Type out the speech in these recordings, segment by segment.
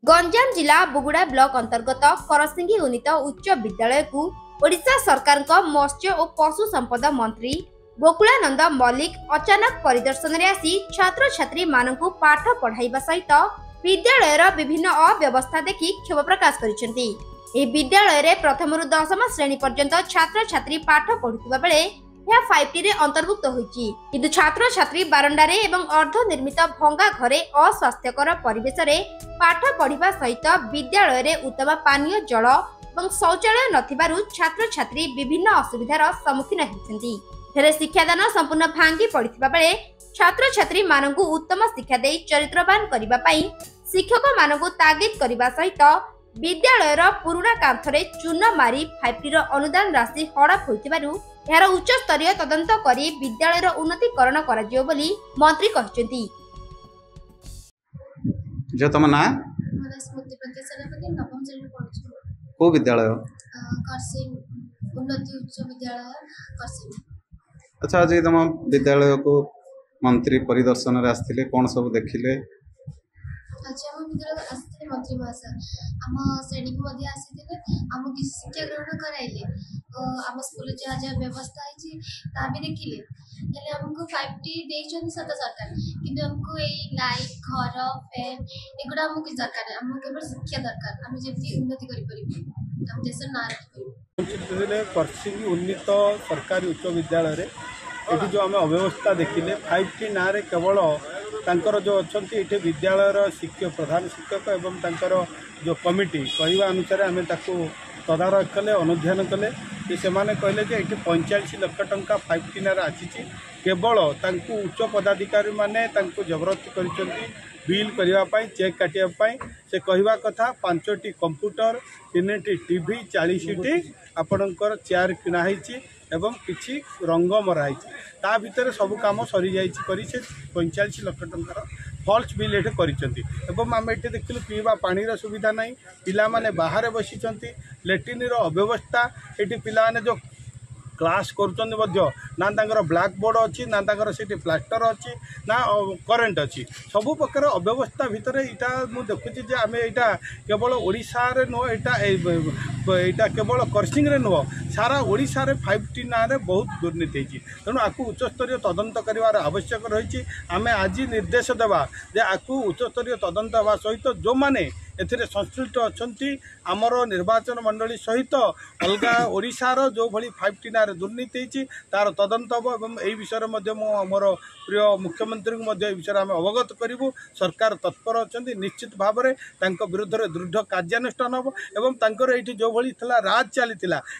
गंजाम जिला बुगुड़ा ब्लॉक अंतर्गत करसिंगी उन्नीत उच्च विद्यालय को ओडिशा सरकार मत्स्य और पशु संपद मंत्री गोकुलानंद मल्लिक अचानक परिदर्शन रे आसी छात्र छात्री मानकु पाठ पढ़ाइबा सहित विद्यालयर विभिन्न अव्यवस्था देखि क्षोभ प्रकाश करिसेंती। ए विद्यालय रे प्रथम रु 10म श्रेणी पर्यंत छात्र छात्री पाठ पढुतिबा बेले यह 5T रे अंतर्भुक्त होइछि, किंतु छात्र छात्री बारंडारे एवं अर्ध निर्मित भंगा घरे अस्वास्थ्यकर परिवेश रे पाठ पढ़िबा सहित विद्यालय रे उत्तम पानीय जल एवं शौचालय नथिबारु छात्र छात्री विभिन्न असुविधार सम्मुखीन हेउछन्ति। हेरे शिक्षादान संपूर्ण भांगी पड़िथिबा बेले छात्र छात्री मानकु उत्तम शिक्षा देई चरित्रवान करिबा पई शिक्षक मानकु तागिद करिबा सहित विद्यालयर पुराना कांथरे चून मारी 5T अनुदान राशि हड़प होइतिबारु यार उच्च स्तरीय तदंत करी विद्यालयर उन्नतीकरण करा जियो बोली मंत्री कहचंती। जो तुम ना स्मृति प्रतिसेनापति नवम श्रेणी पढ़ुछु। को विद्यालय? करसिंग उन्नति उच्च विद्यालय करसिंग। अच्छा, आज तुम विद्यालय को मंत्री परिदर्शन रे आस्थिले कोन सब देखिले? आज हम विद्यालय आस्थिले मंत्री महाशय आम श्रेणी को मध्य आसीथिले, आम कि शिक्षा ग्रहण कराइले, आम स्कूल जहाँ जहाँ व्यवस्था है ता भी देखिले। हेले हमको 5T देइछन सत सरकार, किंतु हमको ए लाइट घर फैन एगुडा हमको किछ दरकार नै, हमको केवल शिक्षा दरकार। हम जेती उन्नति करि परिबे, हम देश ना रखिबे। करसिंगी उन्नीत सरकारी उच्च विद्यालय रे एठी जो आम अव्यवस्था देखिले 5T ना रे केवल तांकर जो अच्छी ये विद्यालय शिक्षक प्रधान शिक्षक एवं तांकर जो कमिटी कहवा अनुसार आम तदारख कले अनुध्यान कले से कहले जे ये 45 लाख टंका 5T ना आसी केवल उच्च पदाधिकारी माने जबरदस्ती कर बिल करने चेक काटापी से कहवा कथा 5टी कंप्यूटर 3टी टीवी 40टी आपणकर चेयर किणाई एवं किसी रंग मराई ता भितर सब काम सरी जाइए 45 लाख टंकार फल्स बिल ये कर आम ये देखिलु पीवा पानी सुविधा ना, पिला माने बाहर बसी लेट्रिन अव्यवस्था ये पिला जो क्लास कर ब्लैक बोर्ड अच्छी ना से प्लास्टर अच्छी ना करेन्ट अच्छी सब प्रकार अव्यवस्था भितर यहाँ मुझे देखुची आम यहाँ केवल ओडिशा रे नुह यहाँ केवल करसिंग रे नुह सारा ओडिशा रे 5T ना रे बहुत दुर्नीति तेणु आपको उच्चस्तरीय तदंत करार आवश्यक रही। आम आज निर्देश देवा जे आपको उच्चस्तरीय तदंत होगा सहित जो मैंने एथिरे संश्लिष्ट अच्छी आमर निर्वाचन मंडली सहित अलग ओडिशार जो भली 5T ना दुर्नीति तार तदंत हम यही विषय में आमर प्रिय मुख्यमंत्री को विषय आम अवगत करूँ। सरकार तत्पर अच्छा निश्चित भाव में विरुद्ध में दृढ़ कार्यानुष्ठान हम एवं ये जो भली राज चली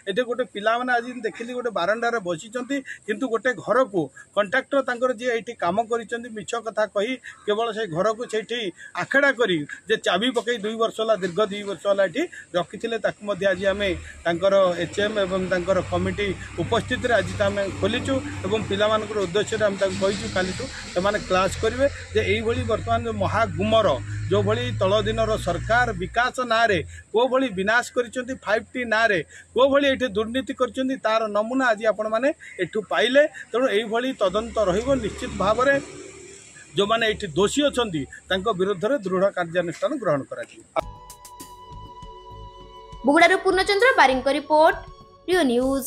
ये गोटे पिला आज देखिली गोटे बारंडार बसी किंतु गोटे घर को कंट्राक्टर जी ये कम कर मिछ कथा कही केवल से घर को से आखेड़ा करी चाबी पकई 2 वर्ष है दीर्घ 2 वर्ष है ये रखी आज आम HM एवं कमिटी उपस्थित आज आम खोलीचु और पिलामान उद्देश्य आम कहीचु काली से क्लास करेंगे ये बर्तमान जो महागुमर जो भली तल दिन सरकार विकास ना रे को भली विनाश कर 5T ना रे को भली ये दुर्नीति कर तार नमूना आज आपण मैंने एठू पाइले। तेणु यही तदंत रहिबो निश्चित भाव में जो माने ये दोषी अच्छा विरुद्ध में दृढ़ कार्यानुष्ठान ग्रहण करा। बुगुड़ारू पूर्णचंद्र बारिंग रिपोर्ट, प्रियो न्यूज।